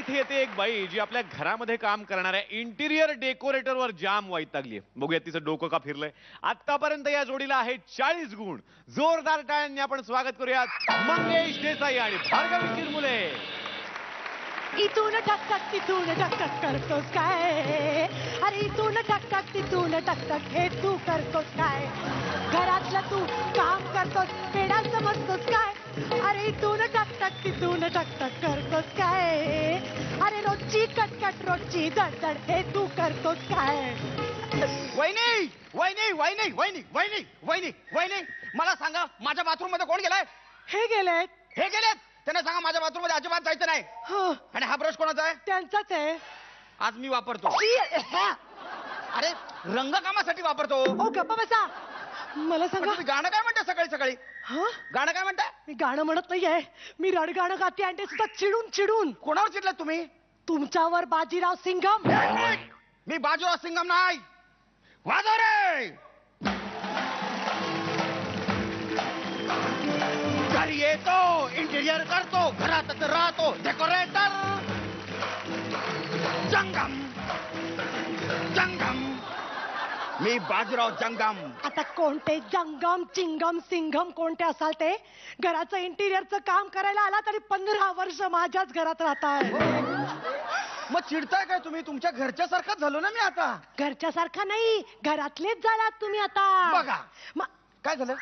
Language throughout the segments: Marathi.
इथे येते एक बाई जी आपल्या घरामध्ये काम करणाऱ्या इंटिरियर डेकोरेटरवर जाम वैतागलीये. बघूया तिचं डोकं का फिरलंय. आतापर्यंत या जोडीला आहे 40 गुण. जोरदार टाळ्यांनी आपण स्वागत करूयात मंगेश देसाई आणि भार्गवी चिरमुले. इथून टकटक तिथून टकटक करतोस काय? अरे इथून टकटक तिथून टकटक हे तू करतोस काय? घरातलं तू काम करतोस पेडा समजतोस काय? अरे इथून टकटक तिथून टकटक करतोस काय? अरे रोजची कटकट रोजची दडदड हे तू करतोस काय? वहिनी वहिनी वहिनी वहिनी वहिनी वहिनी वहिनी मला सांगा माझ्या बाथरूम मध्ये कोण गेलाय? हे गेलेत. हे गेलेत. त्यांना सांगा माझ्या बाथरूम मध्ये अजिबात जायचं नाही. हो, आणि हा ब्रश कोणाचा आहे? त्यांचाच आहे. आज मी वापरतो. अरे रंगकामासाठी वापरतो. ओ गप्पा बसा. मला पण सांगा तुम्ही गाणं काय म्हणता सकाळी सकाळी? हा, गाणं काय म्हणताय? मी गाणं म्हणत नाहीये, मी रड गाणं गाते आणि ते सुद्धा चिडून चिडून. कोणावर चिडलात तुम्ही? तुमच्यावर बाजीराव सिंघम. मी बाजूराव सिंगम नाही. वाजव रे. घरी येतो इंटिरियर करतो घरातच राहतो डेकोरेटर. जंगम जंगम मी बाजीराव जंगम. आता कोणते जंगम चिंगम सिंघम कोणते असाल ते घराचं इंटिरियरचं काम करायला आला तरी 15 वर्ष माझ्याच घरात राहताय. मग चिडताय काय तुम्ही? तुमच्या घरच्या सारखाच झालो ना मी आता. घरच्या सारखा नाही, घरातलेच झालात तुम्ही आता. बघा काय झालं?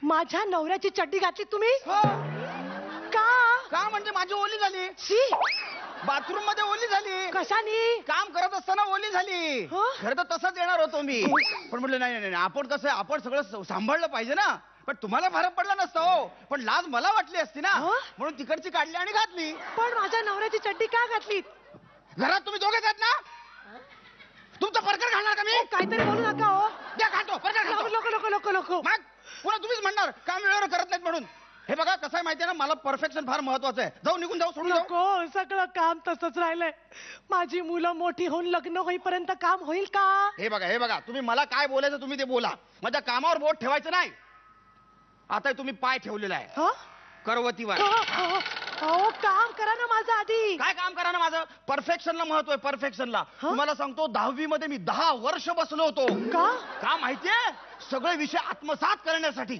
माझ्या नवऱ्याची चड्डी घातली तुम्ही. हो. का? म्हणजे माझी ओली झाली. शी, बाथरूम मध्ये ओली झाली. कशानी? काम करत असताना ओली झाली. हं? खरं तर तसंच येणार होतो मी, पण म्हटलं नाही नाही नाही, आपण कसं आपण सगळं सांभाळलं पाहिजे ना. पण तुम्हाला फरक पडला नसता हो, पण लाज मला वाटली असती ना. हं? म्हणून तिकडची काढली आणि घातली. पण माझ्या नवऱ्याची चड्डी का घातली? घरात तुम्ही दोघेच आहेत ना. तुमचा परकर घालणार का मी? काहीतरी बोलू नका हो. द्या घालतो परकर घालतो. नको नको नको नको. मग पुन्हा तुम्हीच म्हणणार काम वेळेवर करत नाहीत म्हणून. हे बघा कसं आहे माहितीये ना, मला परफेक्शन फार महत्वाचं आहे. जाऊ निघून जाऊ सोडून जाऊ. नको, सगळं काम तसंच राहिलंय. माझी मुलं मोठी होऊन लग्न होईपर्यंत काम होईल का? हे बघा तुम्ही मला काय बोलायचं तुम्ही ते बोला. माझ्या कामावर बोट ठेवायचं नाही. आता तुम्ही पाय ठेवलेला आहे हं? करवतीवर. अहो काम करा ना माझं आधी. काय काम करा ना माझं? परफेक्शनला महत्व आहे परफेक्शनला. हं? तुम्हाला सांगतो 10वी मध्ये मी 10 वर्ष बसलो होतो. का माहितीये? सगळे विषय आत्मसात करण्यासाठी.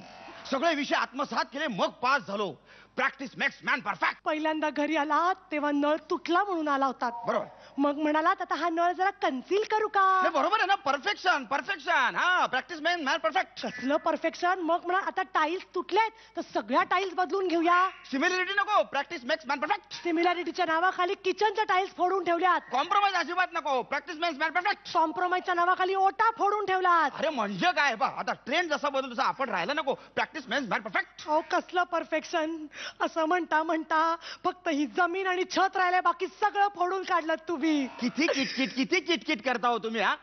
सगळे विषय आत्मसात केले मग पास झालो. Practice makes man perfect. पहिल्यांदा घरी आला तेव्हा नळ तुटला म्हणून आला होता. बरोबर. मग म्हणालात आता हा नळ जरा कन्सील करू का? नाही, बरोबर आहे ना. Perfection perfection. हा प्रॅक्टिस मेक्स मॅन परफेक्ट. कसलं परफेक्शन? मग म्हणा आता टाईल्स तुटल्यात तर सगळ्या टाईल्स बदलून घेऊया. सिमिलरिटी नको. Practice makes man perfect. सिमिलॅरिटीच्या नावाखाली किचनच्या टाईल्स फोडून ठेवल्यात. कॉम्प्रोमाइज अजिबात नको. Practice makes man perfect. कॉम्प्रोमाइजच्या नावाखाली ओटा फोडून ठेवलात. अरे म्हणजे काय बा, आता ट्रेंड जसा बदलतो तसा आपण राहायला नको. Practice makes man perfect. अहो कसलं परफेक्शन? असं म्हणता म्हणता फक्त ही जमीन आणि छत राहिलंय, बाकी सगळं फोडून काढलं तुम्ही. किती किटकिट करता हो तुम्ही. हा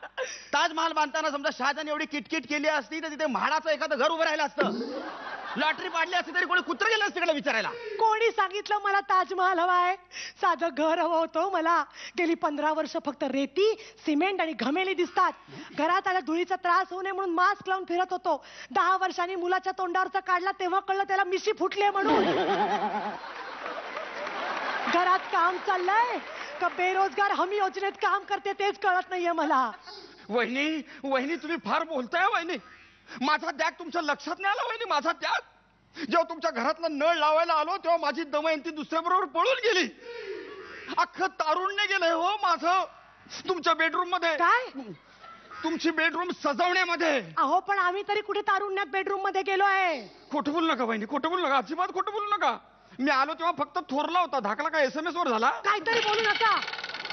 ताजमहाल बांधताना समजा शहाजहान एवढी किटकिट केली असती तर तिथे म्हाडाचं एखादं घर उभं राहिलं असतं. लॉटरी पाडली असती तरी कोणी कुत्र गेलं असतं तिकडे विचारायला. कोणी सांगितलं मला ताजमहाल हवाय? साधं घर हवं होतं मला. गेली 15 वर्ष फक्त रेती सिमेंट आणि घमेली दिसतात. घरात आल्या धुळीचा त्रास होऊ नये म्हणून मास्क लावून फिरत होतो. 10 वर्षांनी मुलाच्या तोंडावरचा काढला तेव्हा कळलं त्याला मिशी फुटले म्हणून. घरात काम चाललंय का बेरोजगार हमी योजनेत काम करते तेच कळत नाहीये मला. वहिनी तुम्ही फार बोलताय वहिनी. माझा त्याग तुमच्या लक्षात नाही आला वहिनी. माझा त्याग जेव्हा तुमच्या घरातला नळ लावायला आलो तेव्हा माझी दमयंती दुसऱ्या बरोबर पळून गेली. अख्खं तारुण्य गेलंय हो माझं तुमच्या बेडरूम मध्ये. काय? तुमची बेडरूम सजवण्यामध्ये. अहो पण आम्ही तरी कुठे तारुण्यात बेडरूम मध्ये गेलो आहे? खोटं बोलू नका वहिनी. खोटं बोलू नका. अजिबात खोटं बोलू नका. मी आलो तेव्हा फक्त थोरला होता. धाकला काय SMS वर झाला? काहीतरी बोलू नका.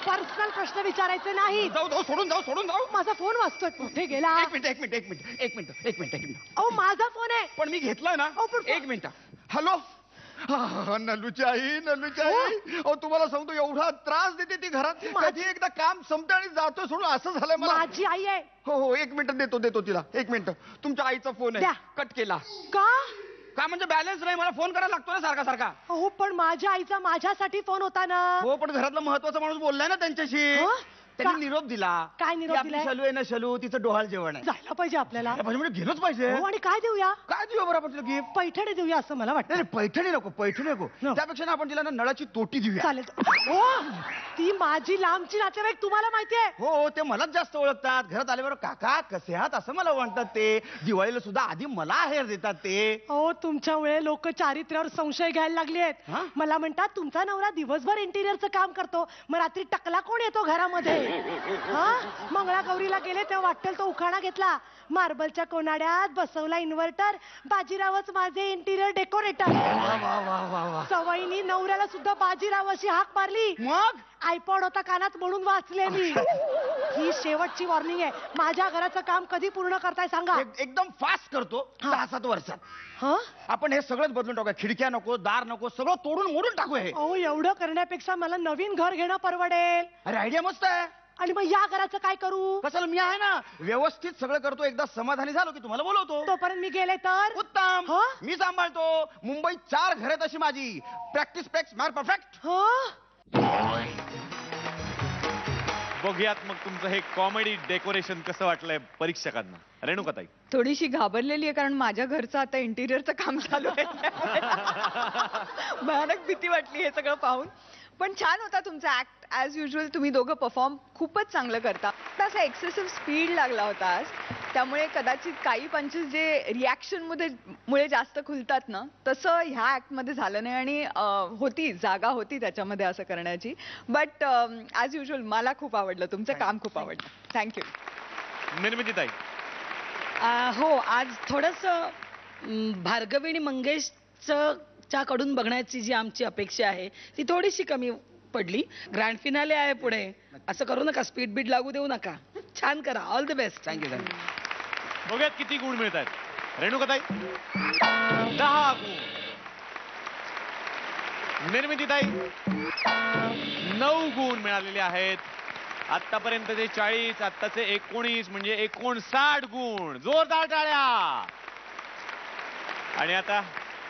पर्सनल प्रश्न विचारायचे नाही. जाऊ सोडून जाऊ. माझा फोन वाजतोय. कुठे गेला? एक मिनिट. अहो माझा फोन आहे. पण मी घेतलाय ना. एक मिनिट. हॅलो. नलूची आई. अहो तुम्हाला सांगतो एवढा त्रास देते ती घरात. कधी एकदा काम संपतं आणि जातो सोडून असं झालंय मला. माझी आई आहे. हो 1 मिनिट देतो तिला. 1 मिनिट. तुमच्या आईचा फोन आहे. कट केला का म्हणजे बॅलन्स नाही. मला फोन करायला लागतो ना सारखा. हो पण माझ्या आईचा माझ्यासाठी फोन होता ना. हो पण घरातला महत्वाचा माणूस बोललाय ना त्यांच्याशी. त्यांनी निरोप दिला. काय निरोप की आपली दिलाय? शलू आहे ना शलू, तिचं डोहाळ जेवण आहे. जायला पाहिजे आपल्याला. म्हणजे गेलोच पाहिजे. हो, आणि काय देऊया? काय देऊ बरं आपण तिला गिफ्ट? पैठणी देऊया असं मला वाटतं. नाही पैठणी नको, पैठणी नको. No. त्यापेक्षा ना आपण तिला ना नळाची तोटी देऊया. चालेल. हो, ती माझी लांबची नातेवाईक, तुम्हाला माहितीये. हो, ते मलाच जास्त ओळखतात. घरात आल्याबरोबर काका कसे आहात असं मला म्हणतात ते. दिवाळीला सुद्धा आधी मला आहेर देतात ते. हो, तुमच्यामुळे लोक चारित्र्यावर संशय घ्यायला लागले आहेत. हा? मला म्हणतात तुमचा नवरा दिवसभर इंटिरियरचं काम करतो, मग रात्री टकला कोण येतो घरामध्ये? हा, मंगळागौरीला गेले तेव्हा वाटेल तो उखाणा घेतला, मार्बलच्या कोनाड्यात बसवला इन्व्हर्टर, बाजीरावच माझे इंटिरियर डेकोरेटर. वा वा वा वा वा. सवयीनी नवऱ्याला सुद्धा बाजीराव अशी हाक मारली. मग आयपॉड होता कानात म्हणून वाचले मी. ही शेवटची वॉर्निंग आहे. माझ्या घराचं काम कधी पूर्ण करताय सांगा. एकदम फास्ट करतो. हा. 6-7 वर्षात हा, आपण हे सगळंच बदलून टाकूया. खिडक्या नको, दार नको, सगळं तोडून मोडून टाकू हे. अहो, एवढं करण्यापेक्षा मला नवीन घर घेणं परवडेल. अरे आयडिया मस्त आहे. आणि मग या घराचं काय करू? कशाला, मी आहे ना, व्यवस्थित सगळं करतो. एकदा समाधानी झालो की तुम्हाला बोलवतो. तोपर्यंत मी गेले तर? उत्तम. हा? मी सांभाळतो. मुंबईत 4 घर आहेत अशी माझी. Practice makes man perfect. हा, बघूयात मग तुमचं हे कॉमेडी डेकोरेशन कसं वाटलंय परीक्षकांना. रेणुकाताई. थोडीशी घाबरलेली आहे, कारण माझ्या घरचं आता इंटिरियरचं काम चालू आहे. भयानक भीती वाटली हे सगळं पाहून. पण छान होता तुमचा ऍक्ट. ऍज युजल तुम्ही दोघं परफॉर्म खूपच चांगलं करता. असा एक्सेसिव्ह स्पीड लागला होता आज, त्यामुळे कदाचित काही पंचेस जे रिॲक्शन मुळे जास्त खुलतात ना, तसं ह्या ऍक्ट मध्ये झालं नाही. आणि होती जागा होती त्याच्यामध्ये असं करण्याची. बट ऍज युजल मला खूप आवडलं, तुमचं काम खूप आवडलं. थँक्यू. निर्मितीताई. हो, आज थोडस भार्गवी आणि मंगेशच्या कडून बघण्याची जी आमची अपेक्षा आहे ती थोडीशी कमी पडली. ग्रँड फिनाले आहे पुढे, असं करू नका, स्पीड बीट लागू देऊ नका. छान करा. All the best. थँक्यू. बघूयात किती गुण मिळत आहेत. रेणुकाताई. 10 गुण. निर्मितीताई. 9 गुण मिळालेले आहेत. आतापर्यंतचे 40, आत्ताचे 19 म्हणजे एकूण 60 गुण. जोरदार टाळ्या. आणि आता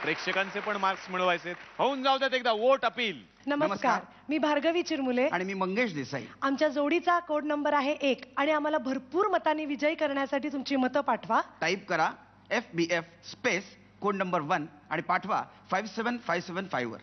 प्रेक्षकांचे पण मार्क्स मिळवायचे. होऊन जाऊ देत एकदा वोट अपील. नमस्कार. मी भार्गवी चिरमुले. आणि मी मंगेश देसाई. आमच्या जोडीचा कोड नंबर आहे 1 आणि आम्हाला भरपूर मतांनी विजयी करण्यासाठी तुमची मतं पाठवा. टाईप करा FBF स्पेस कोड नंबर 1 आणि पाठवा 57575 वर.